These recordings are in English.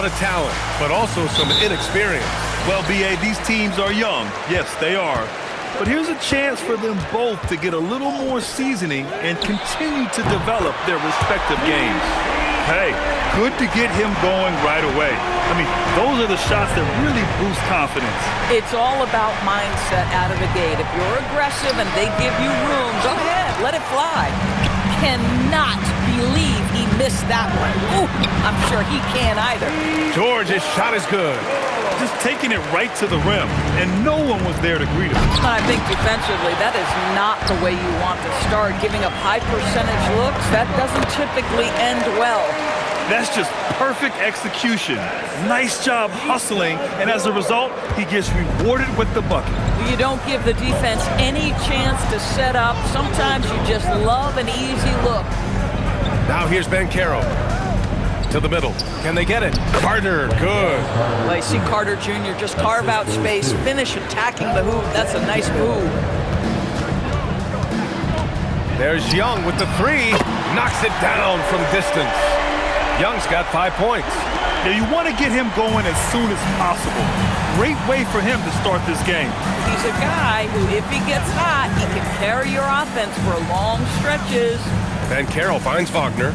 lot of talent, but also some inexperience. Well, B.A., these teams are young. Yes, they are. But here's a chance for them both to get a little more seasoning and continue to develop their respective games. Hey, good to get him going right away. I mean, those are the shots that really boost confidence. It's all about mindset out of the gate. If you're aggressive and they give you room, go ahead, let it fly. Cannot believe he missed that one. Ooh, I'm sure he can't either. George, his shot is good. Just taking it right to the rim, and no one was there to greet him. I think defensively, that is not the way you want to start. Giving up high percentage looks, that doesn't typically end well. That's just perfect execution. Nice job hustling, and as a result, he gets rewarded with the bucket. You don't give the defense any chance to set up. Sometimes you just love an easy look. Now here's Banchero. To the middle. Can they get it? Carter, good. Well, you see Carter Jr. just carve out space, finish attacking the hoop. That's a nice move. There's Young with the three. Knocks it down from distance. Young's got 5 points. Yeah, you want to get him going as soon as possible. Great way for him to start this game. He's a guy who, if he gets hot, he can carry your offense for long stretches. Banchero finds Wagner.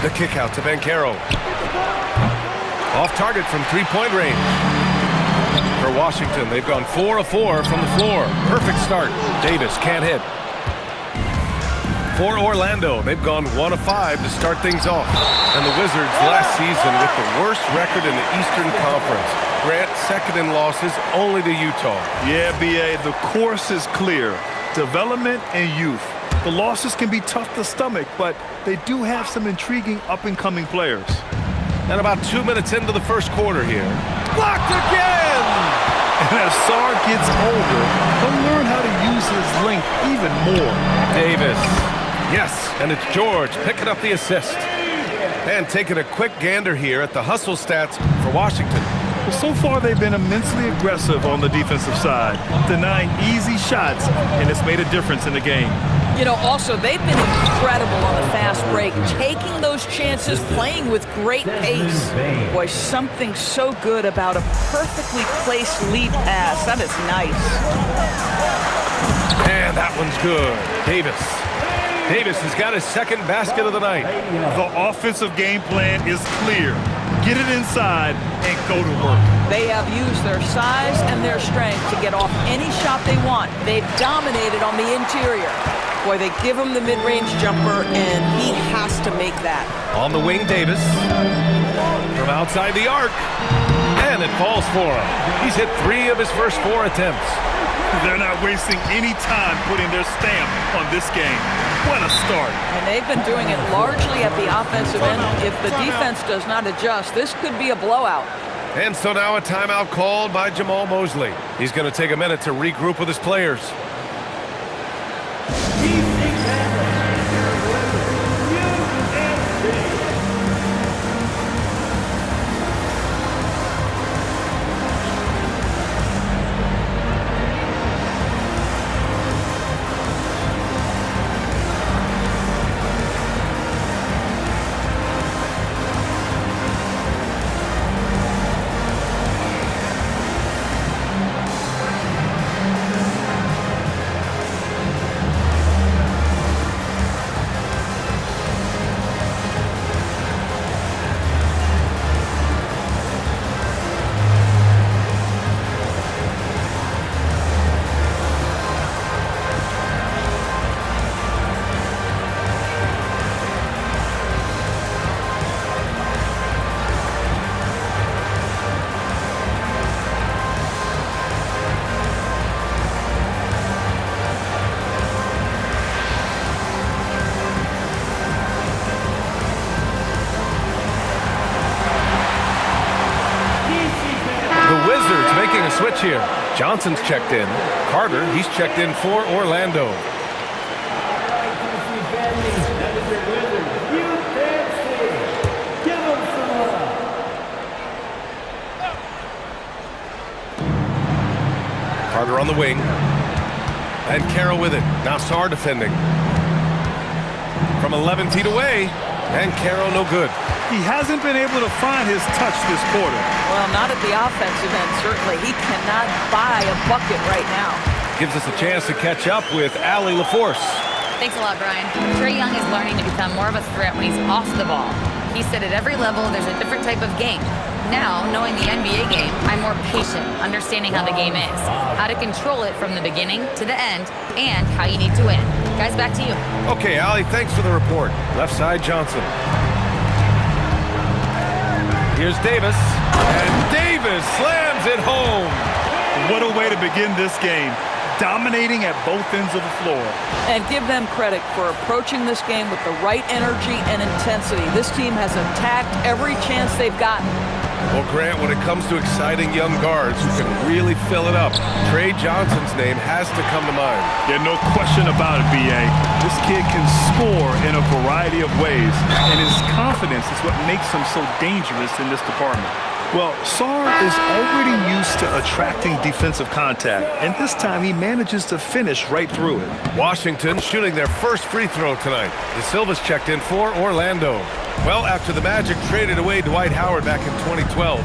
The kick out to Banchero. Off target from three-point range. For Washington, they've gone 4 of 4 from the floor. Perfect start. Davis can't hit. For Orlando, they've gone 1 of 5 to start things off. And the Wizards last season with the worst record in the Eastern Conference. Grant second in losses only to Utah. Yeah, B.A., the course is clear. Development and youth. The losses can be tough to stomach, but they do have some intriguing up-and-coming players. And about 2 minutes into the first quarter here. Blocked again! And as Sarr gets older, he'll learn how to use his length even more. Davis. Yes, and it's George picking up the assist. And taking a quick gander here at the hustle stats for Washington. Well, so far they've been immensely aggressive on the defensive side, denying easy shots, and it's made a difference in the game. You know, also, they've been incredible on the fast break, taking those chances, playing with great pace. Boy, something so good about a perfectly placed lead pass. That is nice. And that one's good. Davis has got his second basket of the night. The offensive game plan is clear. Get it inside and go to work. They have used their size and their strength to get off any shot they want. They've dominated on the interior. Boy, they give him the mid-range jumper, and he has to make that. On the wing, Davis. From outside the arc. And it falls for him. He's hit 3 of his first 4 attempts. They're not wasting any time putting their stamp on this game. What a start. And they've been doing it largely at the offensive end. If the defense does not adjust, this could be a blowout. And so now a timeout called by Jamal Mosley. He's going to take a minute to regroup with his players. Switch here. Johnson's checked in. Carter, he's checked in for Orlando. Carter on the wing. And Carroll with it. Now Sarr defending. From 11 feet away. And Carroll no good. He hasn't been able to find his touch this quarter. Well, not at the offensive end, certainly. He cannot buy a bucket right now. Gives us a chance to catch up with Allie LaForce. Thanks a lot, Brian. Trae Young is learning to become more of a threat when he's off the ball. He said at every level there's a different type of game. Now, knowing the NBA game, I'm more patient, understanding how the game is, how to control it from the beginning to the end, and how you need to win. Guys, back to you. Okay, Allie, thanks for the report. Left side, Johnson. Here's Davis. And Davis slams it home. What a way to begin this game. Dominating at both ends of the floor. And give them credit for approaching this game with the right energy and intensity. This team has attacked every chance they've gotten. Well, Grant, when it comes to exciting young guards who can really fill it up, Trae Johnson's name has to come to mind. Yeah, no question about it, B.A. This kid can score in a variety of ways, and his confidence is what makes him so dangerous in this department. Well, Sarr is already used to attracting defensive contact, and this time he manages to finish right through it. Washington shooting their first free throw tonight. De Silva's checked in for Orlando. Well, after the Magic traded away Dwight Howard back in 2012,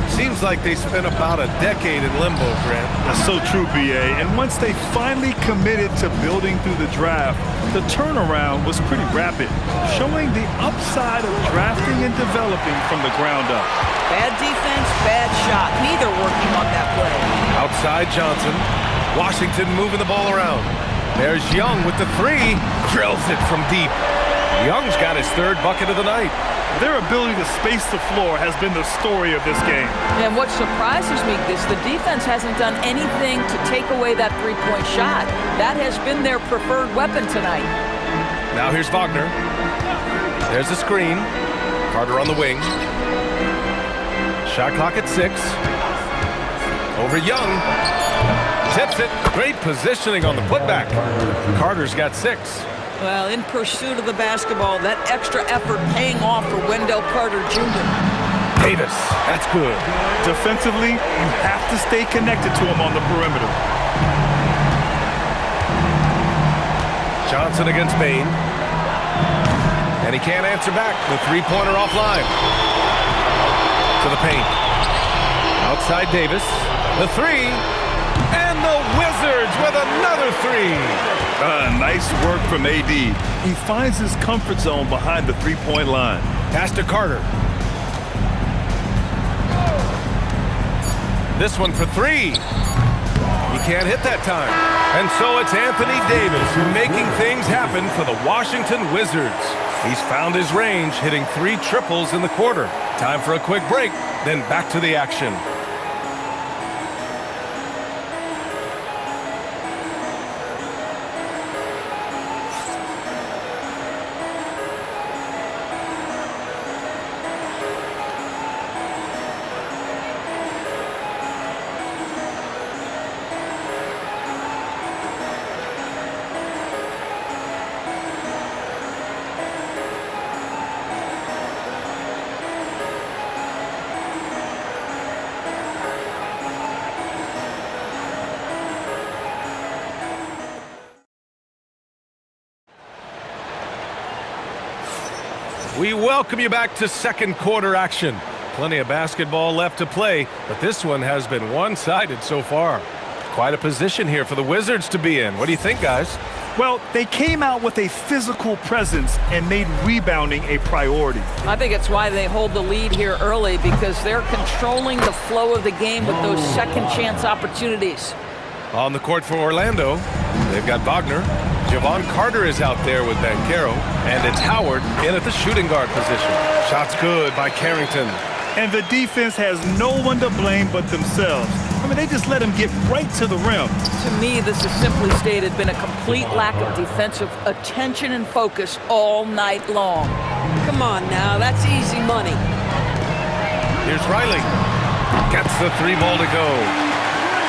seems like they spent about a decade in limbo, Grant. That's so true, B.A. And once they finally committed to building through the draft, the turnaround was pretty rapid, showing the upside of drafting and developing from the ground up. Bad defense, bad shot. Neither working on that play. Outside Johnson. Washington moving the ball around. There's Young with the three. Drills it from deep. Young's got his third bucket of the night. Their ability to space the floor has been the story of this game. And what surprises me is the defense hasn't done anything to take away that three-point shot. That has been their preferred weapon tonight. Now here's Wagner. There's a screen. Carter on the wing. Shot clock at 6. Over Young. Tips it. Great positioning on the putback. Carter's got 6. Well, in pursuit of the basketball, that extra effort paying off for Wendell Carter Jr. Davis. That's good. Defensively, you have to stay connected to him on the perimeter. Johnson against Bain. And he can't answer back. The three-pointer offline. To the paint. Outside Davis. The three. And the Wizards with another three. Nice work from AD. He finds his comfort zone behind the three-point line. Pass to Carter. This one for three. He can't hit that time. And so it's Anthony Davis making things happen for the Washington Wizards. He's found his range, hitting 3 triples in the quarter. Time for a quick break, then back to the action. We welcome you back to second quarter action. Plenty of basketball left to play, but this one has been one-sided so far. Quite a position here for the Wizards to be in. What do you think, guys? Well, they came out with a physical presence and made rebounding a priority. I think it's why they hold the lead here early, because they're controlling the flow of the game with those second chance opportunities. On the court for Orlando, they've got Wagner. Javon Carter is out there with Banchero, and it's Howard in at the shooting guard position. Shots good by Carrington. And the defense has no one to blame but themselves. I mean, they just let him get right to the rim. To me, this has simply stated been a complete lack of defensive attention and focus all night long. Come on now, that's easy money. Here's Riley. Gets the 3-ball to go.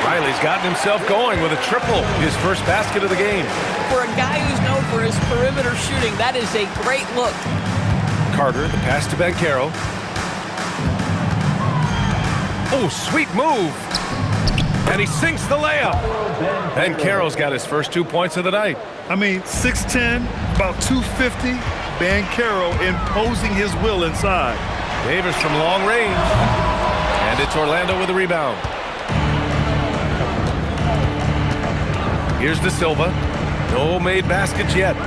Riley's gotten himself going with a triple, his first basket of the game. For a guy who's known for his perimeter shooting, that is a great look. Carter, the pass to Banchero. Oh, sweet move. And he sinks the layup. Banchero's got his first 2 points of the night. I mean, 6'10", about 250, Banchero imposing his will inside. Davis from long range. And it's Orlando with a rebound. Here's De Silva. No made baskets yet.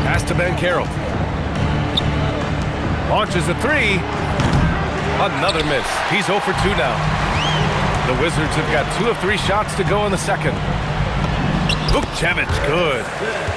Pass to Banchero. Launches a three. Another miss. He's 0 for 2 now. The Wizards have got 2 of 3 shots to go in the second. Vukcevic, good.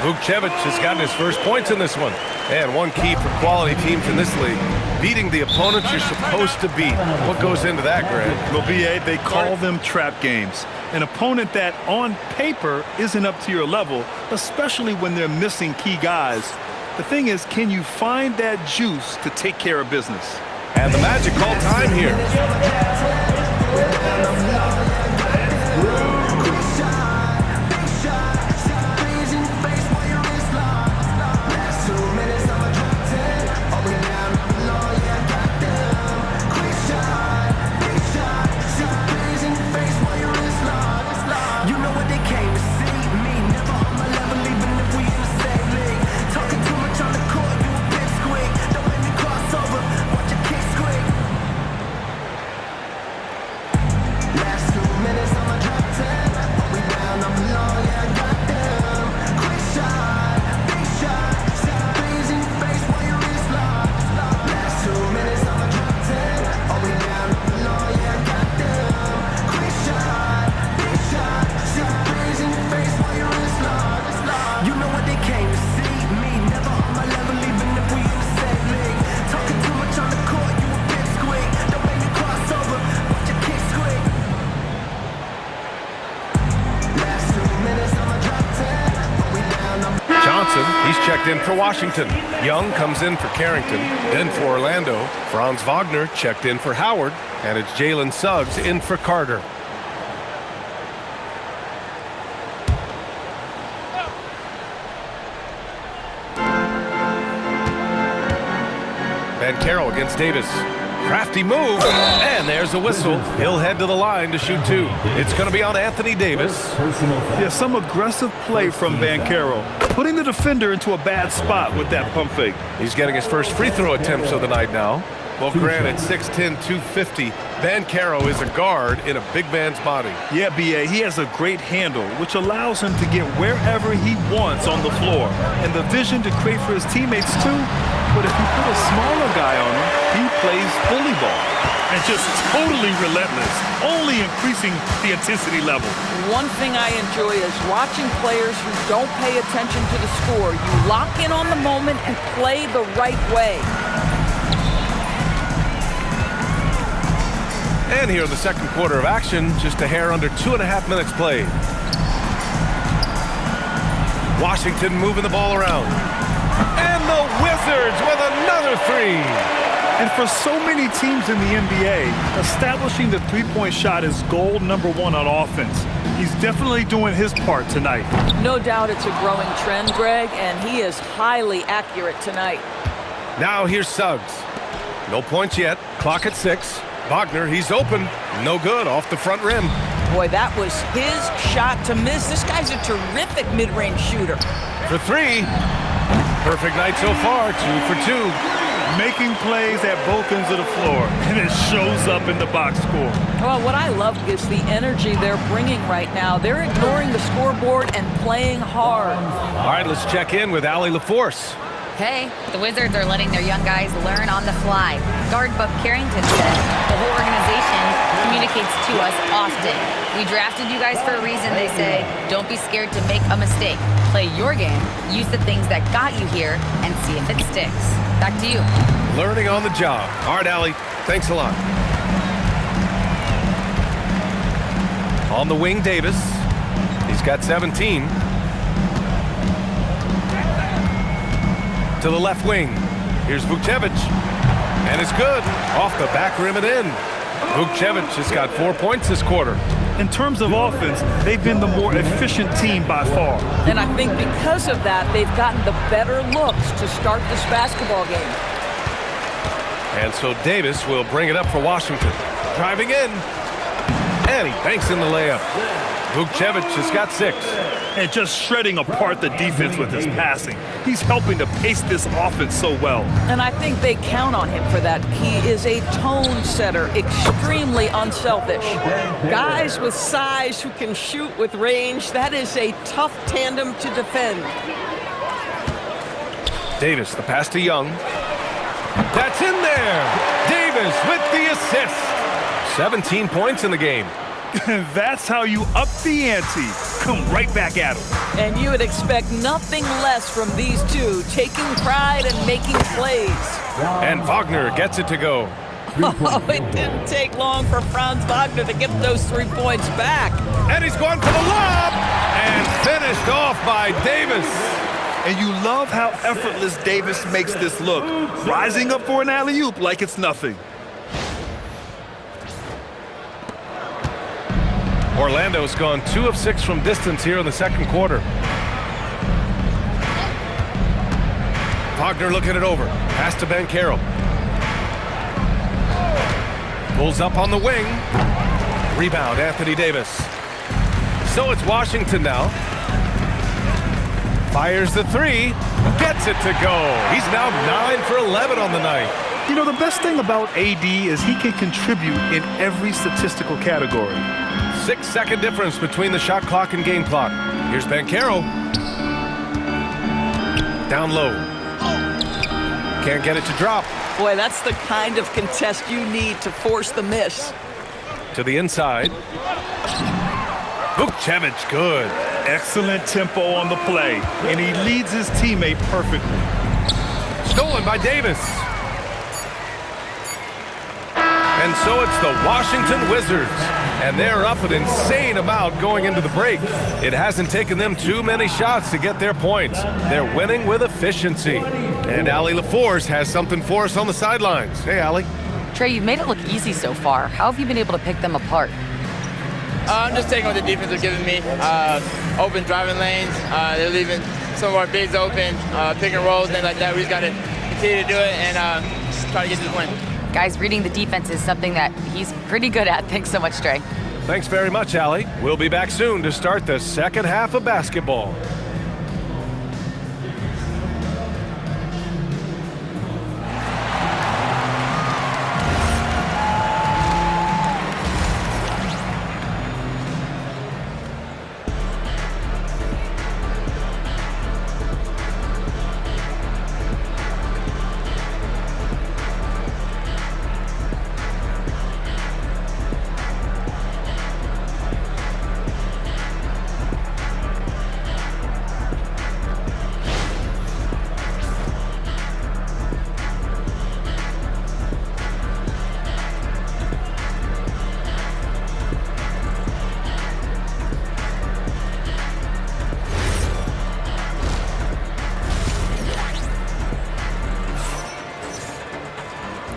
Vukcevic has gotten his first points in this one. And one key for quality teams in this league, beating the opponents you're supposed to beat. What goes into that, Greg? Well, BA, they call them trap games. An opponent that, on paper, isn't up to your level, especially when they're missing key guys. The thing is, can you find that juice to take care of business? And the Magic call time here. He's checked in for Washington. Young comes in for Carrington, then for Orlando. Franz Wagner checked in for Howard, and it's Jalen Suggs in for Carter. Banchero against Davis. Crafty move, and there's a whistle. He'll head to the line to shoot 2. It's going to be on Anthony Davis. Yeah, some aggressive play from Banchero, putting the defender into a bad spot with that pump fake. He's getting his first free throw attempts of the night now. Well, granted, 6'10", 250, Banchero is a guard in a big man's body. Yeah, BA, he has a great handle, which allows him to get wherever he wants on the floor. And the vision to create for his teammates, too. But if you put a smaller guy on him, he plays bully ball. And just totally relentless, only increasing the intensity level. One thing I enjoy is watching players who don't pay attention to the score. You lock in on the moment and play the right way. And here in the second quarter of action, just a hair under 2.5 minutes played. Washington moving the ball around. And the Wizards with another 3. And for so many teams in the NBA, establishing the three-point shot is goal number 1 on offense. He's definitely doing his part tonight. No doubt it's a growing trend, Greg, and he is highly accurate tonight. Now here's Suggs. No points yet. Clock at 6. Wagner, he's open. No good, off the front rim. Boy, that was his shot to miss. This guy's a terrific mid-range shooter. For 3. Perfect night so far, 2 for 2. Making plays at both ends of the floor, and it shows up in the box score. Well, what I love is the energy they're bringing right now. They're ignoring the scoreboard and playing hard. All right, let's check in with Allie LaForce. Hey, the Wizards are letting their young guys learn on the fly. Guard Buck Carrington said the whole organization communicates to us often. We drafted you guys for a reason, they say. Don't be scared to make a mistake. Play your game, use the things that got you here, and see if it sticks. Back to you. Learning on the job. All right, Allie, thanks a lot. On the wing, Davis. He's got 17. To the left wing. Here's Vukcevic. And it's good. Off the back rim and in. Vukcevic has got 4 points this quarter. In terms of offense, they've been the more efficient team by far. And I think because of that, they've gotten the better looks to start this basketball game. And so Davis will bring it up for Washington. Driving in. And he banks in the layup. Vukcevic has got 6. And just shredding apart the defense with his passing. He's helping to pace this offense so well. And I think they count on him for that. He is a tone setter, extremely unselfish. Guys with size who can shoot with range, that is a tough tandem to defend. Davis, the pass to Young. That's in there. Davis with the assist. 17 points in the game. That's how you up the ante. Come right back at him. And you would expect nothing less from these two, taking pride and making plays. And Wagner gets it to go. Oh, it didn't take long for Franz Wagner to get those 3 points back. And he's going for the lob. And finished off by Davis. And you love how effortless Davis makes this look. Rising up for an alley-oop like it's nothing. Orlando's gone 2 of 6 from distance here in the second quarter. Wagner looking it over. Pass to Banchero. Pulls up on the wing. Rebound, Anthony Davis. So it's Washington now. Fires the 3. Gets it to go. He's now 9 for 11 on the night. You know, the best thing about AD is he can contribute in every statistical category. 6-second difference between the shot clock and game clock. Here's Banchero. Down low. Can't get it to drop. Boy, that's the kind of contest you need to force the miss. To the inside. Vukcevic, good. Excellent tempo on the play, and he leads his teammate perfectly. Stolen by Davis. And so it's the Washington Wizards. And they're up an insane amount going into the break. It hasn't taken them too many shots to get their points. They're winning with efficiency. And Allie LaForce has something for us on the sidelines. Hey, Allie. Trey, you've made it look easy so far. How have you been able to pick them apart? I'm just taking what the defense is giving me. Open driving lanes. They're leaving some of our bigs open, pick and rolls, things like that. We just got to continue to do it and try to get to the win. Guys, reading the defense is something that he's pretty good at. Thanks so much, Trey. Thanks very much, Allie. We'll be back soon to start the second half of basketball.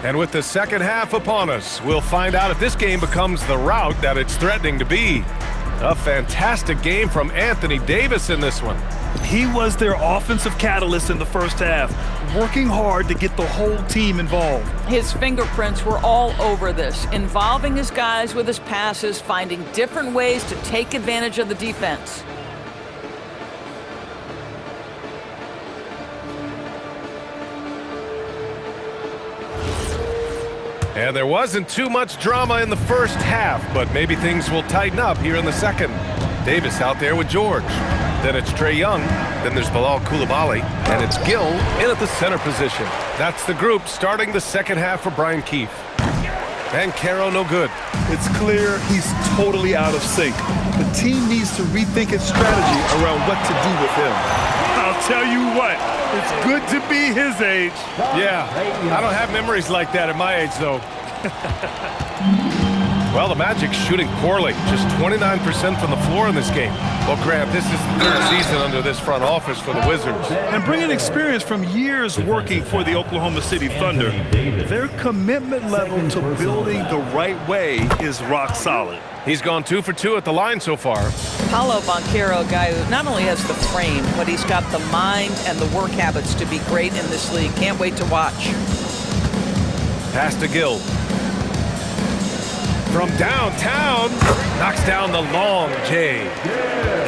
And with the second half upon us, we'll find out if this game becomes the rout that it's threatening to be. A fantastic game from Anthony Davis in this one. He was their offensive catalyst in the first half, working hard to get the whole team involved. His fingerprints were all over this, involving his guys with his passes, finding different ways to take advantage of the defense. And there wasn't too much drama in the first half, but maybe things will tighten up here in the second. Davis out there with George. Then it's Trae Young. Then there's Bilal Coulibaly. And it's Gill in at the center position. That's the group starting the second half for Brian Keefe. Banchero no good. It's clear he's totally out of sync. The team needs to rethink its strategy around what to do with him. I'll tell you what, it's good to be his age. Yeah, I don't have memories like that at my age, though. Well, the Magic's shooting poorly, just 29% from the floor in this game. Well, Grant, this is the third season under this front office for the Wizards. And bringing experience from years working for the Oklahoma City Thunder, their commitment level to building the right way is rock solid. He's gone 2 for 2 at the line so far. Paolo Banchero, a guy who not only has the frame, but he's got the mind and the work habits to be great in this league. Can't wait to watch. Pass to Gill. from downtown. Knocks down the long J.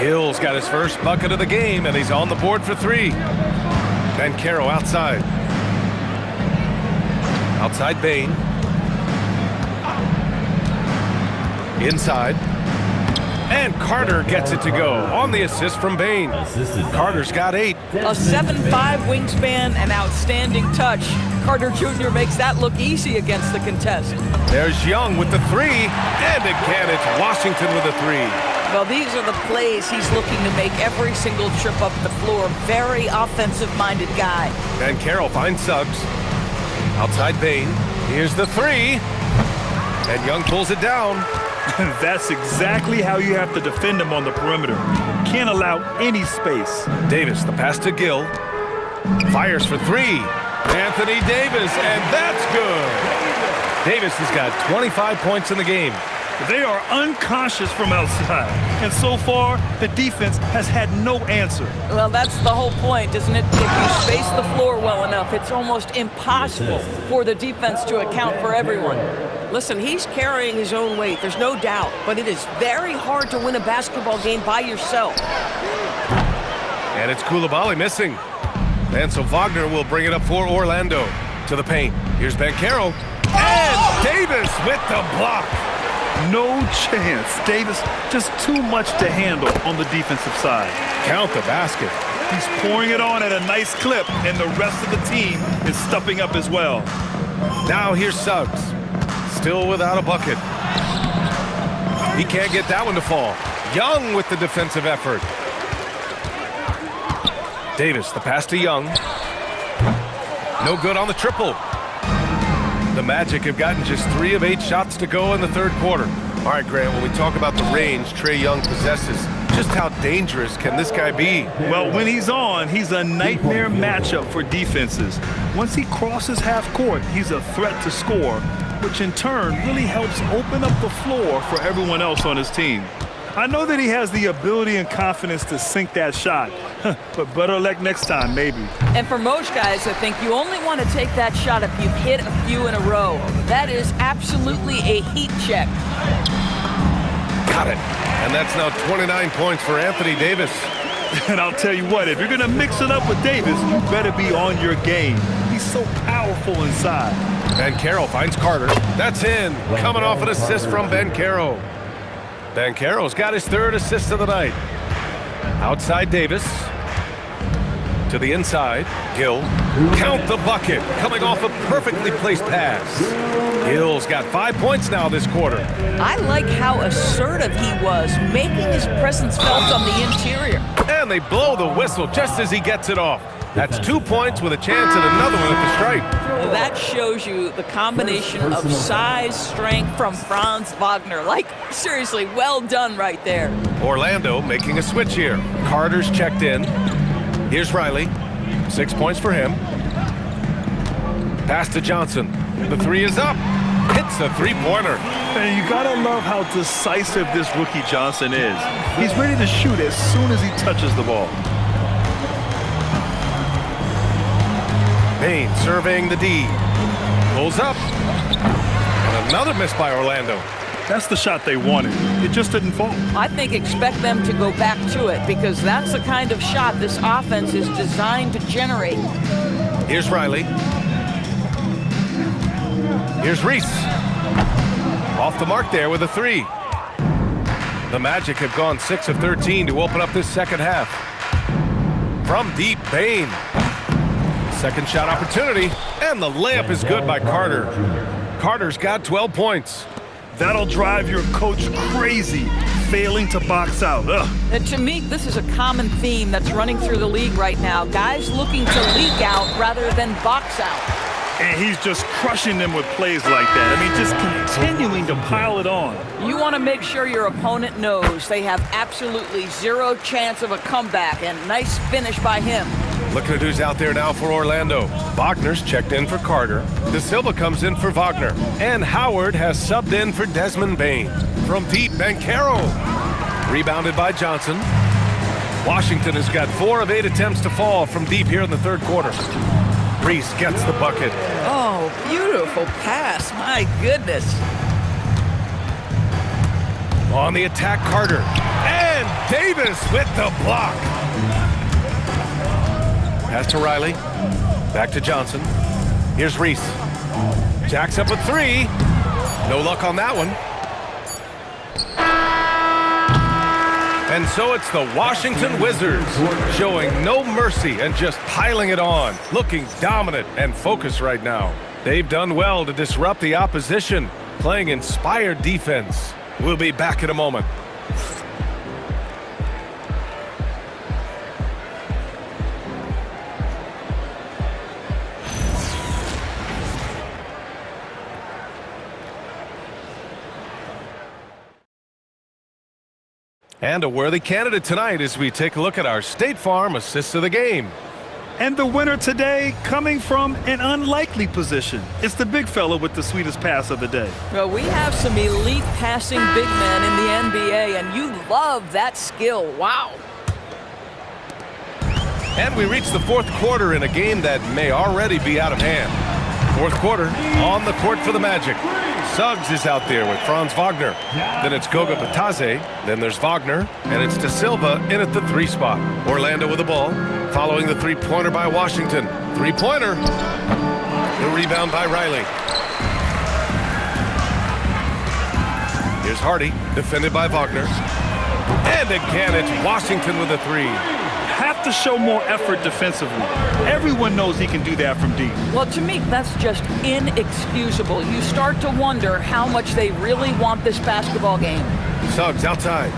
Gill's got his first bucket of the game, and he's on the board for 3. Banchero outside. Outside Bain. Inside. And Carter gets it to go on the assist from Bain. Carter's got 8. A 7'5" wingspan and outstanding touch. Carter Jr. makes that look easy against the contest. There's Young with the 3. And again, it's Washington with a 3. Well, these are the plays he's looking to make every single trip up the floor. Very offensive-minded guy. Banchero finds Suggs. Outside Bain. Here's the 3. And Young pulls it down. And that's exactly how you have to defend him on the perimeter. Can't allow any space. Davis, the pass to Gill. Fires for 3. Anthony Davis, and that's good. Davis has got 25 points in the game. They are unconscious from outside. And so far, the defense has had no answer. Well, that's the whole point, isn't it? If you space the floor well enough, it's almost impossible for the defense to account for everyone. Listen, he's carrying his own weight, there's no doubt, but it is very hard to win a basketball game by yourself. And it's Coulibaly missing. And so Wagner will bring it up for Orlando. To the paint. Here's Banchero. And Davis with the block. No chance. Davis just too much to handle on the defensive side. Count the basket. He's pouring it on at a nice clip, and the rest of the team is stepping up as well. Now here's Suggs. Still without a bucket. He can't get that one to fall. Young with the defensive effort. Davis, the pass to Young. No good on the triple. The Magic have gotten just 3 of 8 shots to go in the third quarter. All right, Grant, when we talk about the range Trae Young possesses, just how dangerous can this guy be? Well, when he's on, he's a nightmare matchup for defenses. Once he crosses half court, he's a threat to score, which in turn really helps open up the floor for everyone else on his team. I know that he has the ability and confidence to sink that shot, but better luck next time, maybe. And for most guys, I think you only want to take that shot if you've hit a few in a row. That is absolutely a heat check. Got it. And that's now 29 points for Anthony Davis. And I'll tell you what, if you're going to mix it up with Davis, you better be on your game. He's so powerful inside. Banchero finds Carter. That's in. Coming off an assist from Banchero. Banchero's got his 3rd assist of the night. Outside Davis. To the inside. Gill. Count the bucket. Coming off a perfectly placed pass. Gill's got 5 points now this quarter. I like how assertive he was, making his presence felt on the interior. And they blow the whistle just as he gets it off. That's 2 points with a chance at another one at the stripe. That shows you the combination of size, strength from Franz Wagner. Like, seriously, well done right there. Orlando making a switch here. Carter's checked in. Here's Riley. 6 points for him. Pass to Johnson. The 3 is up. Hits a 3-pointer. And you gotta love how decisive this rookie Johnson is. He's ready to shoot as soon as he touches the ball. Bain surveying the D. Pulls up. And another miss by Orlando. That's the shot they wanted. It just didn't fall. I think expect them to go back to it because that's the kind of shot this offense is designed to generate. Here's Riley. Here's Reese. Off the mark there with a 3. The Magic have gone 6 of 13 to open up this second half. From deep, Bain. Second shot opportunity, and the layup is good by Carter. Carter's got 12 points. That'll drive your coach crazy, failing to box out. Ugh. And to me, this is a common theme that's running through the league right now. Guys looking to leak out rather than box out. And he's just crushing them with plays like that. I mean, just continuing to pile it on. You want to make sure your opponent knows they have absolutely 0 chance of a comeback, and nice finish by him. Looking at who's out there now for Orlando. Wagner's checked in for Carter. De Silva comes in for Wagner. And Howard has subbed in for Desmond Bain. From deep, Banchero. Rebounded by Johnson. Washington has got 4 of 8 attempts to fall from deep here in the third quarter. Reese gets the bucket. Oh, beautiful pass. My goodness. On the attack, Carter. And Davis with the block. Pass to Riley. Back to Johnson. Here's Reese. Jacks up a three. No luck on that one. And so it's the Washington Wizards showing no mercy and just piling it on, looking dominant and focused right now. They've done well to disrupt the opposition, playing inspired defense. We'll be back in a moment. And a worthy candidate tonight as we take a look at our State Farm Assist of the Game. And the winner today coming from an unlikely position. It's the big fella with the sweetest pass of the day. Well, we have some elite passing big men in the NBA, and you love that skill. Wow. And we reach the fourth quarter in a game that may already be out of hand. Fourth quarter, on the court for the Magic. Suggs is out there with Franz Wagner. Then it's Goga Bitadze. Then there's Wagner. And it's De Silva in at the 3 spot. Orlando with the ball, following the three-pointer by Washington. Three-pointer. The rebound by Riley. Here's Hardy, defended by Wagner. And again, it's Washington with a 3. Have to show more effort defensively. Everyone knows he can do that from deep. Well, to me, that's just inexcusable. You start to wonder how much they really want this basketball game. Suggs outside.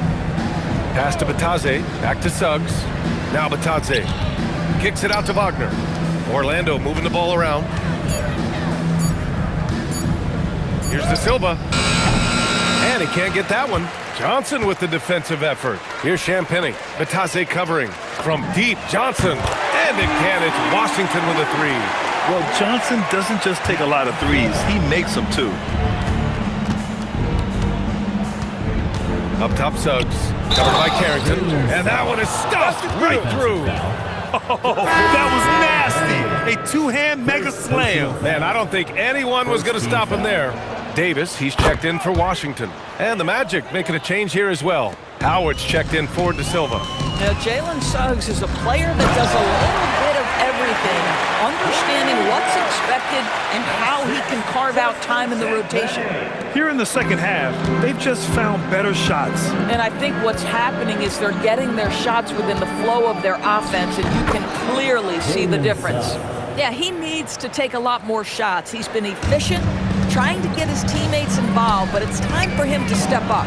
Pass to Bitadze, back to Suggs. Now Bitadze kicks it out to Wagner. Orlando moving the ball around. Here's De Silva. And he can't get that one. Johnson with the defensive effort. Here's Champagnie. Bitadze covering. From deep, Johnson. And again, it's Washington with a 3. Well, Johnson doesn't just take a lot of threes. He makes them, too. Up top, Suggs. Covered by Carrington. And that one is stuffed right through. Oh, that was nasty. A two-hand mega slam. Man, I don't think anyone was going to stop him there. Davis, he's checked in for Washington. And the Magic making a change here as well. Howard's checked in for De Silva. Now, Jalen Suggs is a player that does a little bit of everything, understanding what's expected and how he can carve out time in the rotation. Here in the second half, they've just found better shots. And I think what's happening is they're getting their shots within the flow of their offense, and you can clearly see the difference. Yeah, he needs to take a lot more shots. He's been efficient, trying to get his teammates involved, but it's time for him to step up.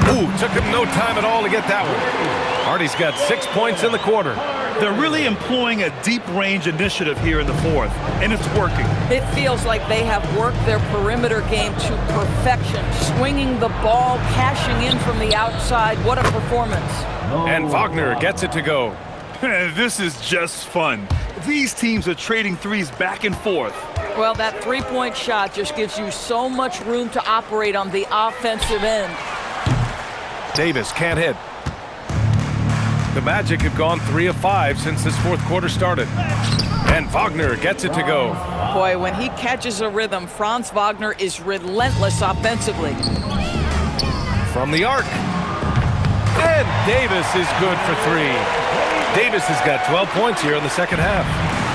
Ooh, took him no time at all to get that one. Hardy's got 6 points in the quarter. They're really employing a deep range initiative here in the fourth, and it's working. It feels like they have worked their perimeter game to perfection, swinging the ball, cashing in from the outside. What a performance. And Wagner gets it to go. This is just fun. These teams are trading threes back and forth. Well, that three-point shot just gives you so much room to operate on the offensive end. Davis can't hit. The Magic have gone 3 of 5 since this fourth quarter started. And Wagner gets it to go. Boy, when he catches a rhythm, Franz Wagner is relentless offensively. From the arc. And Davis is good for 3. Davis has got 12 points here in the second half.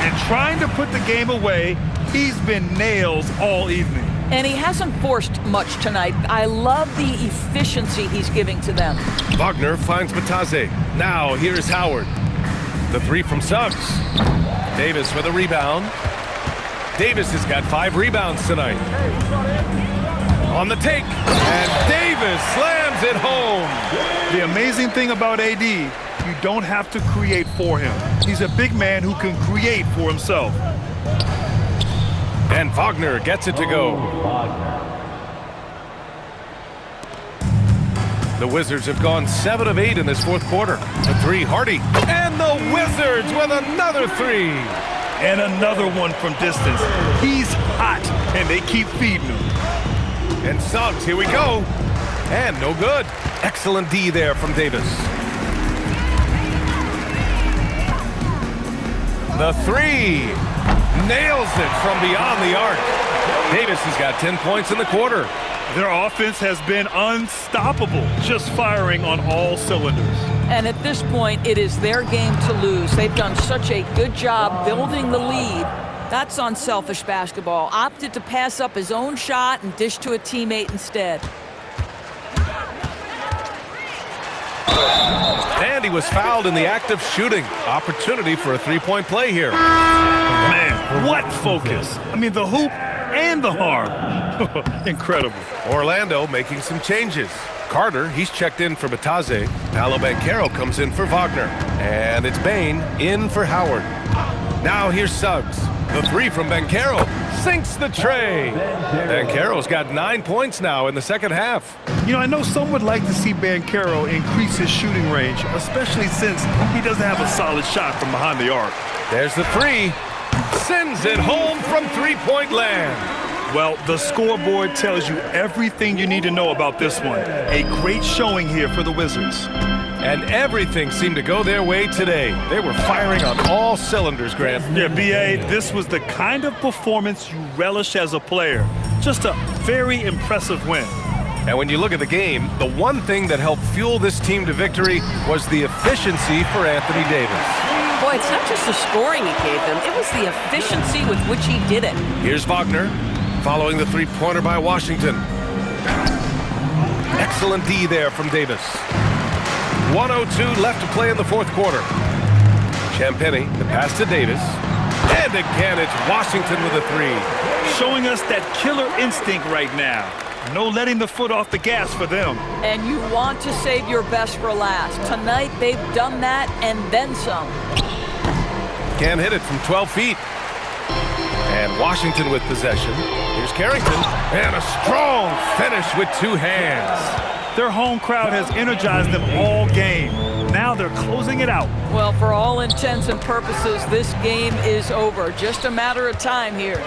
And trying to put the game away, he's been nails all evening. And he hasn't forced much tonight. I love the efficiency he's giving to them. Wagner finds Bitadze. Now here's Howard. The 3 from Suggs. Davis with a rebound. Davis has got 5 rebounds tonight. On the take. And Davis slams it home. The amazing thing about AD, you don't have to create for him. He's a big man who can create for himself. And Wagner gets it to go. The Wizards have gone 7 of 8 in this fourth quarter. The 3, Hardy. And the Wizards with another 3. And another one from distance. He's hot, and they keep feeding him. And Suggs, here we go. And no good. Excellent D there from Davis. The 3. Nails it from beyond the arc. Davis has got 10 points in the quarter. Their offense has been unstoppable, just firing on all cylinders. And at this point, it is their game to lose. They've done such a good job building the lead. That's unselfish basketball. Opted to pass up his own shot and dish to a teammate instead. And he was fouled in the act of shooting. Opportunity for a three-point play here. Man, what focus. I mean, the hoop and the harm. Incredible. Orlando making some changes. Carter, he's checked in for Bataze. Paolo Banchero comes in for Wagner. And it's Bain in for Howard. Now here's Suggs. The three from Banchero sinks the tray. Banchero's got 9 points now in the second half. You know, I know some would like to see Banchero increase his shooting range, especially since he doesn't have a solid shot from behind the arc. There's the three. Sends it home from three-point land. Well, the scoreboard tells you everything you need to know about this one. A great showing here for the Wizards. And everything seemed to go their way today. They were firing on all cylinders, Grant. Yeah, B.A., this was the kind of performance you relish as a player. Just a very impressive win. And when you look at the game, the one thing that helped fuel this team to victory was the efficiency for Anthony Davis. Boy, it's not just the scoring he gave them. It was the efficiency with which he did it. Here's Wagner, following the three-pointer by Washington. Excellent D there from Davis. 1:02 left to play in the fourth quarter. Champagny, the pass to Davis. And again, it's Washington with a three. Showing us that killer instinct right now. No letting the foot off the gas for them. And you want to save your best for last. Tonight, they've done that and then some. Can't hit it from 12 feet. And Washington with possession. Here's Carrington. And a strong finish with two hands. Their home crowd has energized them all game. Now they're closing it out. Well, for all intents and purposes, this game is over. Just a matter of time here.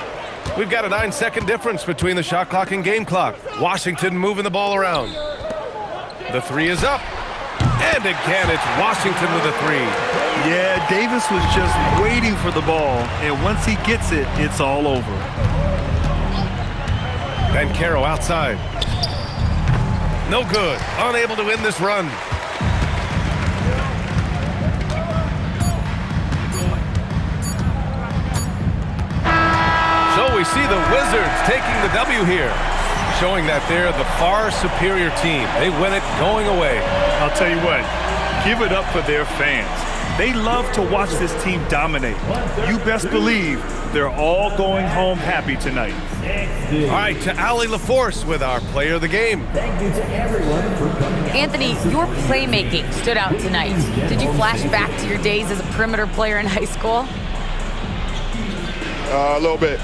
We've got a 9-second difference between the shot clock and game clock. Washington moving the ball around. The three is up. And again, it's Washington with a three. Yeah, Davis was just waiting for the ball. And once he gets it, it's all over. Banchero outside. No good. Unable to win this run. So we see the Wizards taking the W here, showing that they're the far superior team. They win it going away. I'll tell you what, give it up for their fans. They love to watch this team dominate. You best believe they're all going home happy tonight. All right, to Allie LaForce with our player of the game. Thank you to everyone for coming. Anthony, your playmaking stood out tonight. Did you flash back to your days as a perimeter player in high school? A little bit.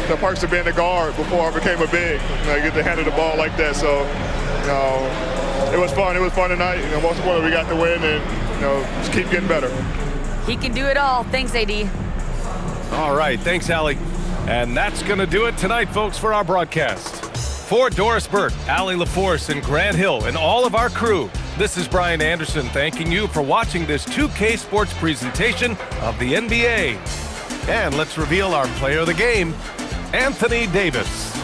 The perks of being a guard before I became a big. I get to handle the ball like that, so it was fun. It was fun tonight. Most importantly, we got the win, and just keep getting better. He can do it all. Thanks, AD. All right, thanks, Allie. And that's going to do it tonight, folks, for our broadcast. For Doris Burke, Allie LaForce, and Grant Hill, and all of our crew, this is Brian Anderson thanking you for watching this 2K Sports presentation of the NBA. And let's reveal our player of the game, Anthony Davis.